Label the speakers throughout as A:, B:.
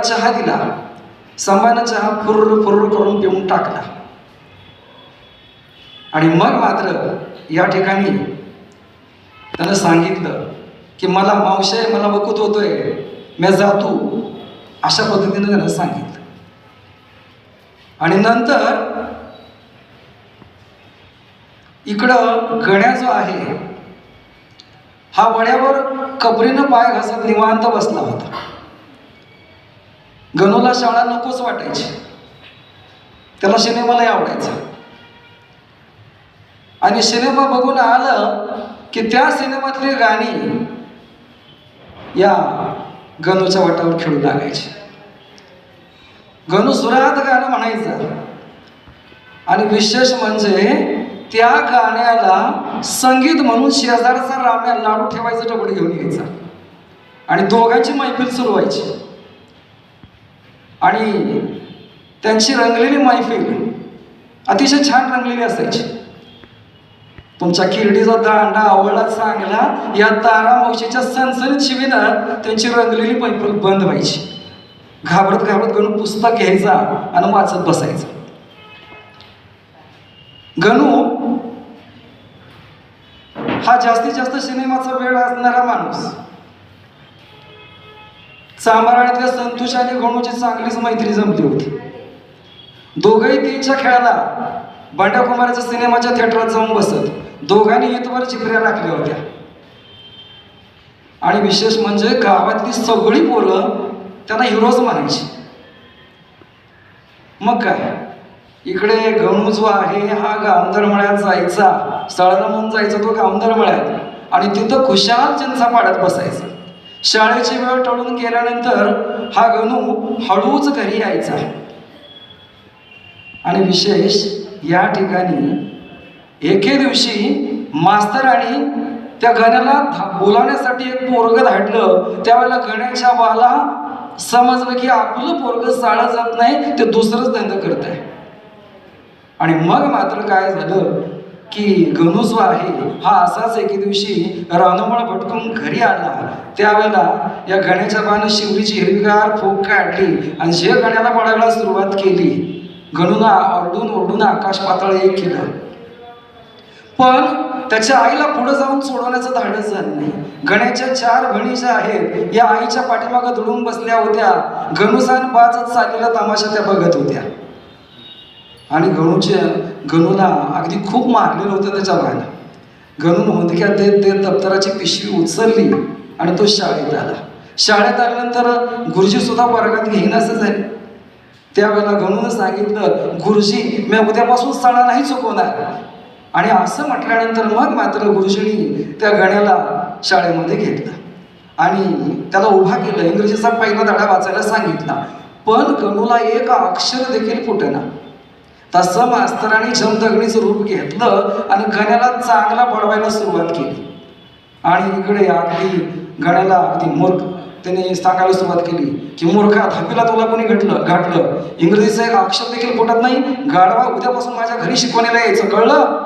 A: चहा दिला. संभानं चहा फुर्र फुर्र करून पिऊन टाकला. आणि मग मात्र या ठिकाणी त्यानं सांगितलं की मला मावशी मला वकूत होतोय, मी जातो, अशा पद्धतीने त्यानं सांगितलं. आणि नंतर इकडं गण्या जो आहे हा वड्यावर कबरीनं पाय घासत निवांत बसला होता. गणूला शाळा नकोच वाटायची, त्याला सिनेमालाही आवडायचा. आणि सिनेमा बघून आलं की त्या सिनेमातली गाणी या गणूच्या वाटावर खेळू लागायची. गणू सुरात गाणं म्हणायचं. आणि विशेष म्हणजे त्या गाण्याला संगीत म्हणून शेजारचा राम्या लाडू ठेवायचं डबड घेऊन यायचा आणि दोघांची मैफिल सुरू व्हायची. आणि त्यांची रंगलेली मैफिल अतिशय छान रंगलेली असायची. तुमच्या किरडीचा दांडा आवळला चांगला या तारा मावशीच्या सणसणीत शिवीनं त्यांची रंगलेली मैफिल बंद व्हायची. घाबरत घाबरत गणू पुस्तक घ्यायचा आणि वाचत बसायचा. गणू हा जास्तीत जास्त सिनेमाचा वेळ असणारा माणूस. चांभारातल्या संतोष आणि गणूची चांगलीच मैत्री जमली होती. दोघंही तीनच्या खेळाला बंड्या कुमाराच्या सिनेमाच्या थिएटरात जाऊन बसत. दोघांनी इथवर चिपऱ्या राखल्या होत्या. आणि विशेष म्हणजे गावातली सगळी पोरं त्यांना हिरोज म्हणायची. मग काय, इकडे गणू जो आहे हा गावंदर मळ्यात जायचा, स्थळाला म्हणून जायचा तो गावंदर मळ्यात आणि तिथं खुशाल चिंचा पाडत बसायचा. शाळेची वेळ टळून गेल्यानंतर हा गणू हळूच घरी यायचा. आणि विशेष या ठिकाणी एके दिवशी मास्तरांनी त्या गण्याला बोलावण्यासाठी एक पोरग धाडलं. त्यावेळेला गण्याच्या बाला समजलं की आपलं पोरग शाळा जात नाही, ते दुसरंच धंदा करत आहे. आणि मग मात्र काय झालं की गणू जो आहे हा असाच एके दिवशी रानोमाळ भटकून घरी आला. त्यावेळेला या गण्याच्या बानं शिवरीची हिरवीगार फूक काढली आणि जे गण्याला पडायला सुरुवात केली. गणूला ओरडून ओरडून आकाश पाताळ एक केलं. पण त्याच्या आईला पुढे जाऊन सोडवण्याचं धाडस झालं नाही. गण्याच्या 4 बहिणी ज्या आहेत या आईच्या पाठीमागं दुडून बसल्या होत्या. गणूसान बाजत चाललेला तमाशा त्या बघत होत्या. आणि गणूला अगदी खूप मारलेलं होतं त्याच्या बायला. गणून हुंदक्यात देत देत दप्तराची पिशवी उचलली आणि तो शाळेत आला. शाळेत आल्यानंतर गुरुजी सुद्धा वर्गात घेईन असं झालं. त्यावेळेला गणूनं सांगितलं, गुरुजी मी उद्यापासून शाळा नाही चुकवणार. आणि असं म्हटल्यानंतर मग मात्र गुरुजींनी त्या गण्याला शाळेमध्ये घेतलं आणि त्याला उभा केलं. इंग्रजीचा पहिला धडा वाचायला सांगितला. पण गणूला एक अक्षर देखील फुटेना. तसं मास्तरांनी जमदगणीचं रूप घेतलं आणि गण्याला चांगला पडवायला सुरुवात केली. आणि इकडे अगदी गण्याला अगदी मूर्ख त्याने सांगायला सुरुवात केली की मूर्खा, दहावीला तुला कोणी घातलं, इंग्रजीचं एक अक्षर देखील फुटत नाही, गाढवा उद्यापासून माझ्या घरी शिकवण्याला यायचं, कळलं?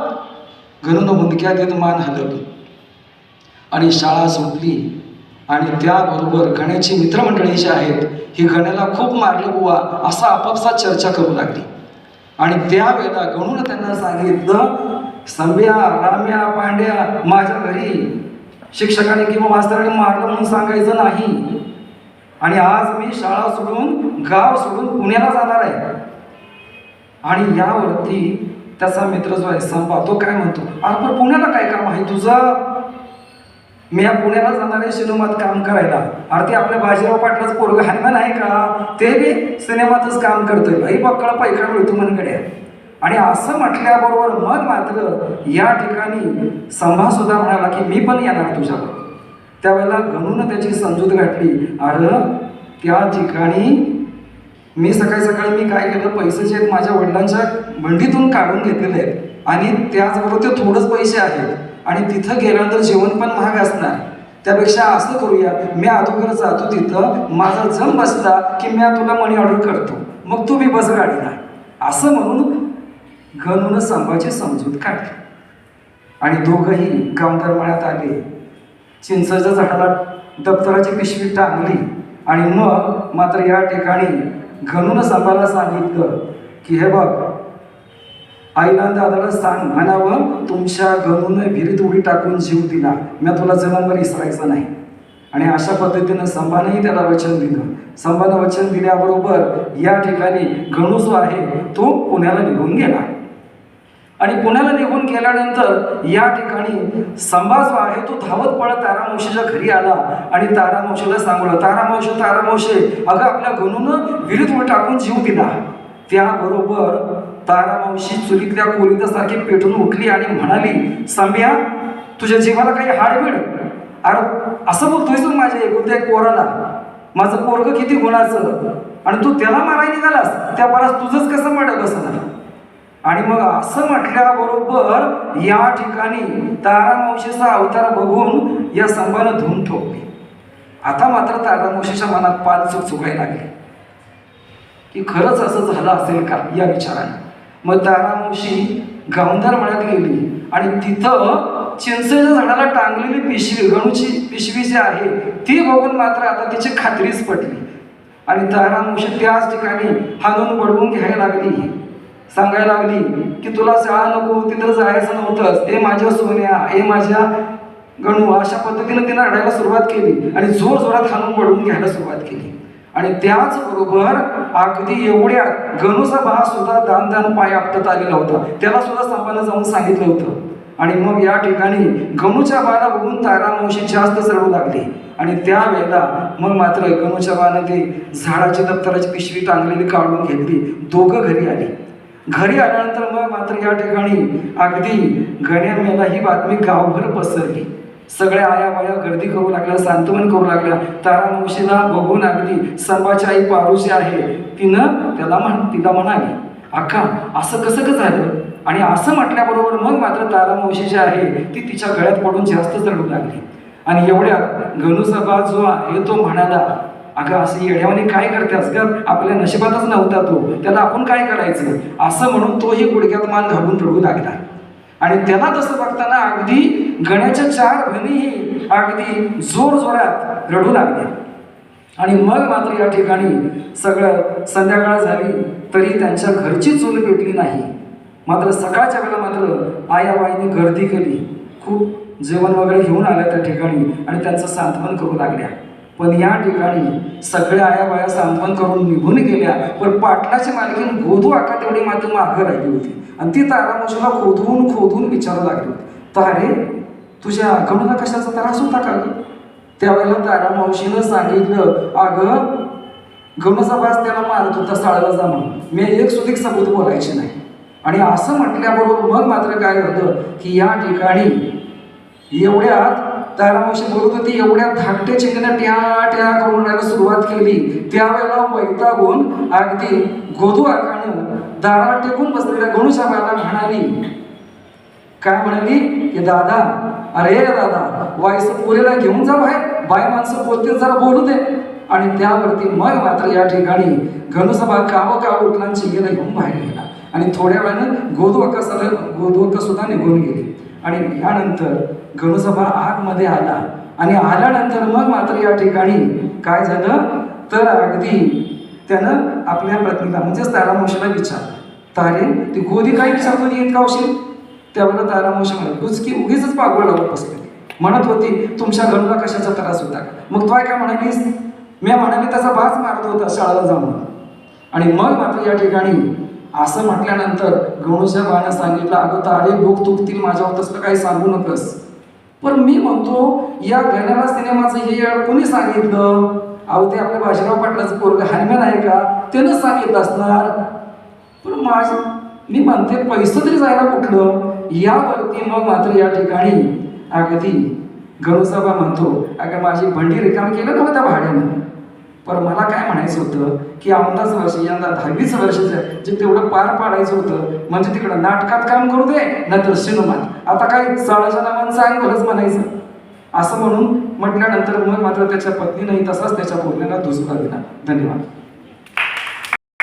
A: गणूनं मुंदक्यात येत मान हलवली आणि शाळा सुटली. आणि त्याबरोबर गण्याची मित्रमंडळी जी आहेत ही गण्याला खूप मारलं बुवा असं आपापसात चर्चा करू लागली. आणि त्यावेळेला गणूनं त्यांना सांगितलं, संभ्या, राम्या, पांड्या, माझ्या घरी शिक्षकाने किंवा मास्तराने मारलं म्हणून सांगायचं नाही. आणि आज मी शाळा सोडून गाव सोडून पुण्याला जाणार आहे. आणि यावरती त्याचा मित्र जो आहे संपा तो काय म्हणतो, अरे पण पुण्याला काय काम आहे तुझं? मी या पुण्याला जाणार आहे सिनेमात काम करायला. अरे ते आपल्या बाजीराव पाटलाच पोरग हनुमान आहे का, ते बी सिनेमातच काम करतोय, भाई बक्कळ पैका मिळतो मनगड्या. आणि असं म्हटल्याबरोबर मग मात्र या ठिकाणी संभा सुद्धा म्हणाला की मी पण येणार तुझ्याबरोबर. त्यावेळेला गणूनं त्याची समजूत घातली, अरे त्या ठिकाणी मी सकाळी मी काय केलं, पैसे जे आहेत माझ्या वडिलांच्या बंडीतून काढून घेतलेले आहेत आणि त्याचबरोबर ते थोडंच पैसे आहेत आणि तिथं गेल्यानंतर जेवण पण महाग असणार. त्यापेक्षा असं करूया, मी अगोदर जातो तिथं, माझा जम बसला की मी तुला मनी ऑर्डर करतो, मग तू बी बस गाडीला. असं म्हणून गणूनं संभाची समजूत काढली. आणि दोघंही गावंदर मळ्यात आले. चिंचेच्या झाडाला दप्तराची पिशवी टांगली आणि मग मात्र या ठिकाणी गणूनं संभाला सांगितलं की हे बघ, आईला दादाला सांग म्हणावं, तुमच्या गणूनं विहिरीत उडी टाकून जीव दिला, मी तुला जन्मभर विसरायचा नाही. आणि अशा पद्धतीनं संभानंही त्याला वचन दिलं. संभानं वचन दिल्याबरोबर या ठिकाणी गणू जो आहे तो पुण्याला निघून गेला. आणि पुण्याला निघून गेल्यानंतर या ठिकाणी संभा जो आहे तो धावत पळत तारामावशीच्या घरी आला आणि तारामावशीला सांगलं, तारामावशी, अगं आपल्या गणूनं विहिरीत उडी टाकून जीव दिला. त्याबरोबर तारामावशी चुलीतल्या कोलितासारखी पेटून उठली आणि म्हणाली, संभ्या, तुझ्या जीवाला काही हाडबीड? अरे असं बोलतोयस तू माझ्या एकुलत्या एक पोराला? माझं पोरग किती गुणाचं, आणि तू त्याला मारायला निघालास, त्या परास तुझंच कसं पडत बसणार? आणि मग असं म्हटल्याबरोबर या ठिकाणी तारामावशीचा अवतार बघून या संभानं धूम ठोकली. आता मात्र तारामावशीच्या मनात पालचूक चुकायला लागली की खरंच असं झालं असेल का या विचाराने. मग तारामावशी गावंधार मळ्यात गेली आणि तिथं चिंचेच्या झाडाला टांगलेली पिशवी, गणूची पिशवी जी आहे ती बघून मात्र आता तिची खात्रीच पटली. आणि तारामावशी त्याच ठिकाणी हाणून बडवून घ्यायला लागली, सांगायला लागली की तुला शाळा नको, तिथं जायचं नव्हतंच, हे माझ्या सोन्या, हे माझ्या गणू. अशा पद्धतीने तिनं रडायला सुरुवात केली आणि जोर जोरात हाणून बडवून घ्यायला सुरुवात केली. आणि त्याचबरोबर अगदी एवढ्या गणूचा भाव सुद्धा दान पाय आपटत आलेला होता, त्याला सुद्धा संभानं जाऊन सांगितलं होतं. आणि मग या ठिकाणी गणूच्या बाला बघून तारामावशी जास्त रडू लागली. आणि त्यावेळेला मग मात्र गणूच्या बानं ती झाडाची दप्तराची पिशवी टांगलेली काढून घेतली. दोघं घरी आली. घरी आल्यानंतर मग मात्र या ठिकाणी अगदी गण्या मेला ही बातमी गावभर पसरली. सगळ्या आया बाया गर्दी करू लागल्या, सांत्वन करू लागल्या. तारामावशीला बघून अगदी संभाची आई पारुशी आहे तिला म्हणाली, अक्का असं कसं का झालं? आणि असं म्हटल्याबरोबर मग मात्र तारामावशी जी आहे ती तिच्या गळ्यात पडून जास्तच रडू लागली. आणि एवढ्यात गणूसभा जो आहे तो म्हणाला, अगं असं येड्यावाने काय करतेस ग, आपल्या नशिबातच नव्हता तो, त्याला आपण काय करायचं? असं म्हणून तोही गुडघ्यात मान घालून रडू लागला. आणि त्याला तसं बघताना अगदी गण्याच्या 4 बहिणीही अगदी जोर जोरात रडू लागल्या. आणि मग मात्र या ठिकाणी सगळं संध्याकाळ झाली तरी त्यांच्या घरची चूल पेटली नाही. मात्र सकाळच्या वेळेला मात्र आयाबाईंनी गर्दी केली, खूप जेवण वगैरे घेऊन आल्या त्या ठिकाणी आणि त्यांचं सांत्वन करू लागल्या. पण या ठिकाणी सगळ्या आयाबाया सांत्वन करून निघून गेल्या, पण पाटलाची मालकीन गोधू आका तेवढी मात्र मागं राहिली होती. आणि ती तारामावशीला खोदून विचारू लागली होती, तारे तुझ्या गणूला कशाचा त्रास होता का ग? त्यावेळेला तारामावशीनं सांगितलं, अगं गणूचा बास त्याला मारत होता साळाला जा म्हणून, मी एक सुधीक सबूत बोलायचे नाही. आणि असं म्हटल्याबरोबर मग मात्र काय होतं की या ठिकाणी एवढ्यात तारामावशी बोलत होती, एवढ्या धाकट्या चिंगीनं ट्या करून राहायला सुरुवात केली. त्यावेळेला वैतागून अगदी गोधू आकानं दारात टेकून बसलेल्या गणूच्या बाला म्हणाली, काय म्हणाली की दादा, अरे दादा, वायचं पोरीला घेऊन जा बाहेर, बाय माणसं बोलतील, जरा बोलू दे. आणि त्यावरती मग मात्र या ठिकाणी गणूसभा काव उठला, चिंगीला घेऊन बाहेर गेला. आणि थोड्या वेळानं गोधू अक्का सुद्धा निघून गेली. आणि यानंतर गणूसभा आतमध्ये आला. आणि आल्यानंतर मग मात्र या ठिकाणी काय झालं तर अगदी त्यानं आपल्या पत्नीला म्हणजेच तारामावशीला विचारलं, तारे ती गोधी काय विचारतो येत का होशील? त्यावेळेला तारामावशी म्हणत की उगीच पागोळ लावत बसले, म्हणत होती तुमच्या गणूला कशाचा त्रास होता का? मग तो काय म्हणालीस? मी म्हणाली त्याचा बाज मारत होता शाळेला जाऊन. आणि मग मात्र या ठिकाणी असं म्हटल्यानंतर गणूच्या बाळानं सांगितलं, अगं तारे लोक तुकतील, माझ्यावर तसलं काही सांगू नकस. पण मी म्हणतो या गण्याला सिनेमाचं हे कोणी सांगितलं? अहो ते आपल्या बाजीराव पाटलाचं पोरगं हॅनमॅन आहे का, त्यानं सांगितलं असणार. पण मी म्हणते पैसे तरी जायला कुठलं? यावरती मग मात्र या ठिकाणी अगदी गणूसभा म्हणतो, अगं माझी भंडी रिकाम केलं ना त्या भाड्यानं. पण मला काय म्हणायचं होतं की आमदाच वर्ष यंदा 10वीच वर्षाचं आहे, जे तेवढं पार पाडायचं होतं. म्हणजे तिकडं नाटकात काम करू दे नाहीतर सिनेमात, आता काय साळाच्या नावानं सांग भलंच म्हणायचं. असं म्हणून म्हटल्यानंतर मग मात्र त्याच्या पत्नीनंही तसाच त्याच्या बोलण्याला दुजोरा दिला. धन्यवाद.